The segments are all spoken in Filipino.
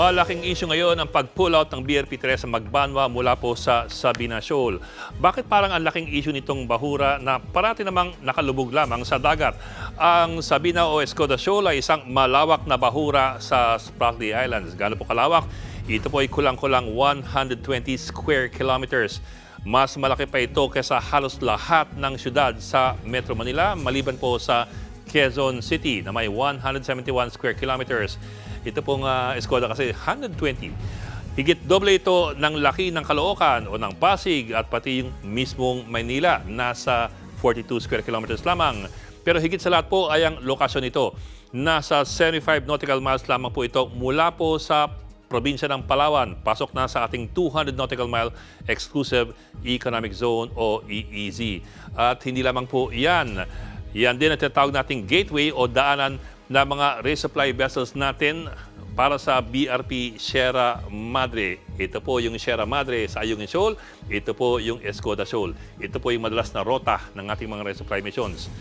Malaking issue ngayon ang pag-pull out ng BRP Teresa Magbanwa mula po sa Sabina Shoal. Bakit parang ang laking issue nitong bahura na parati namang nakalubog lamang sa dagat? Ang Sabina o Escoda Shoal ay isang malawak na bahura sa Spratly Islands. Gaano po kalawak? Ito po ay kulang-kulang 120 square kilometers. Mas malaki pa ito kaysa halos lahat ng syudad sa Metro Manila, maliban po sa Quezon City na may 171 square kilometers. Ito pong Escoda kasi 120. Higit doble ito ng laki ng Caloocan o ng Pasig at pati yung mismong Maynila. Nasa 42 square kilometers lamang. Pero higit sa lahat po ay ang lokasyon nito. Nasa 75 nautical miles lamang po ito mula po sa probinsya ng Palawan. Pasok na sa ating 200 nautical mile exclusive economic zone o EEZ. At hindi lamang po yan. Yan din ang tinatawag nating gateway o daanan na mga resupply vessels natin para sa BRP Sierra Madre. Ito po yung Sierra Madre sa Ayungin Shoal. Ito po yung Escoda Shoal. Ito po yung madalas na rota ng ating mga resupply missions.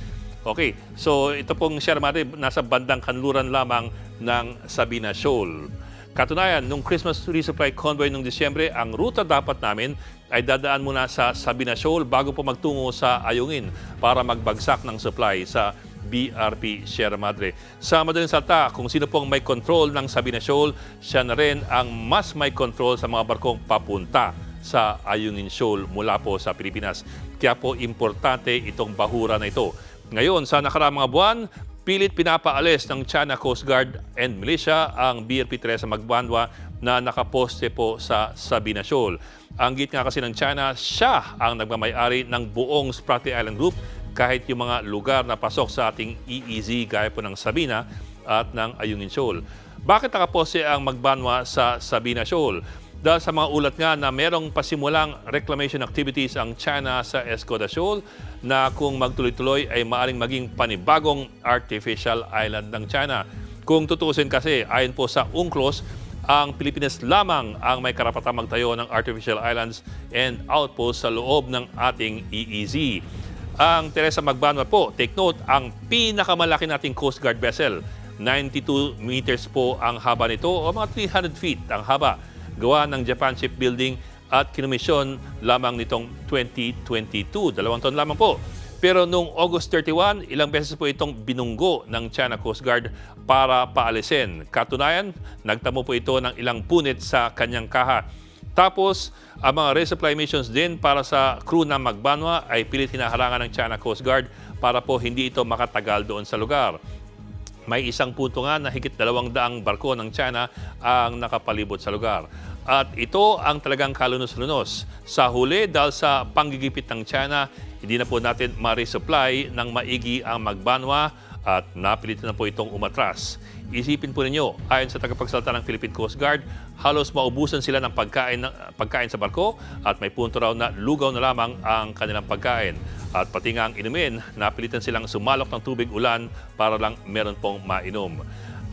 Okay, so ito pong Sierra Madre nasa bandang kanluran lamang ng Sabina Shoal. Katunayan, nung Christmas resupply convoy nung Disyembre, ang ruta dapat namin ay dadaan muna sa Sabina Shoal bago po magtungo sa Ayungin para magbagsak ng supply sa BRP Sierra Madre. Sa madaling salita, kung sino pong may control ng Sabina Shoal, siya na rin ang mas may control sa mga barkong papunta sa Ayungin Shoal mula po sa Pilipinas. Kaya po importante itong bahura na ito. Ngayon, sa nakaraang mga buwan, pilit pinapaalis ng China Coast Guard and Militia ang BRP Teresa Magbanwa na nakaposte po sa Sabina Shoal. Ang git nga kasi ng China, siya ang nagmamayari ng buong Spratly Island Group kahit yung mga lugar na pasok sa ating EEZ gaya po ng Sabina at ng Ayungin Shoal. Bakit nakaposte ang Magbanwa sa Sabina Shoal? Dahil sa mga ulat nga na merong pasimulang reclamation activities ang China sa Escoda Shoal na kung magtuloy-tuloy ay maaring maging panibagong artificial island ng China. Kung tutuusin kasi, ayon po sa UNCLOS, ang Pilipinas lamang ang may karapatang magtayo ng artificial islands and outposts sa loob ng ating EEZ. Ang Teresa Magbanwa po, take note, ang pinakamalaki nating Coast Guard vessel. 92 meters po ang haba nito o mga 300 feet ang haba. Gawa ng Japan Shipbuilding at kinumisyon lamang nitong 2022. 2 taon lamang po. Pero noong August 31, ilang beses po itong binunggo ng China Coast Guard para paalisin. Katunayan, nagtamo po ito ng ilang punit sa kanyang kaha. Tapos, ang mga resupply missions din para sa crew ng Magbanwa ay pilit hinaharangan ng China Coast Guard para po hindi ito makatagal doon sa lugar. May isang punto nga na higit 200 barko ng China ang nakapalibot sa lugar. At ito ang talagang kalunos-lunos. Sa huli, dahil sa panggigipit ng China, hindi na po natin ma-resupply ng maigi ang Magbanwa at napilitan na po itong umatras. Isipin po ninyo, ayon sa tagapagsalita ng Philippine Coast Guard, halos maubusan sila ng pagkain sa barko at may punto raw na lugaw na lamang ang kanilang pagkain. At pati nga ang inumin, napilitan silang sumalok ng tubig ulan para lang meron pong mainom.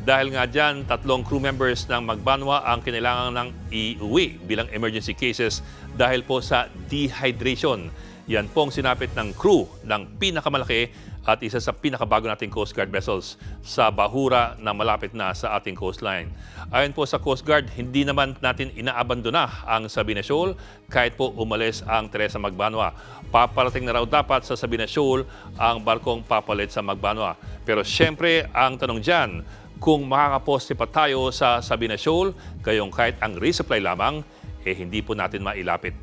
Dahil nga dyan, 3 crew members ng Magbanwa ang kinailangan ng iuwi bilang emergency cases dahil po sa dehydration. Yan pong sinapit ng crew ng pinakamalaki at isa sa pinakabago nating Coast Guard vessels sa bahura na malapit na sa ating coastline. Ayon po sa Coast Guard, hindi naman natin inaabandona ang Sabina Shoal kahit po umalis ang Teresa Magbanwa. Paparating na raw dapat sa Sabina Shoal ang barkong papalit sa Magbanwa. Pero siyempre, ang tanong dyan, kung makakaposte pa tayo sa Sabina Shoal, gayong kahit ang resupply lamang, hindi po natin mailapit.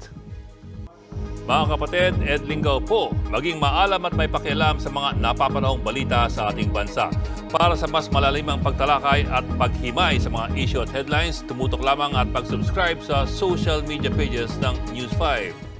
Mga kapatid, Ed Lingaw po, maging maalam at may pakialam sa mga napapanahong balita sa ating bansa. Para sa mas malalimang pagtalakay at paghimay sa mga issue at headlines, tumutok lamang at mag-subscribe sa social media pages ng News 5.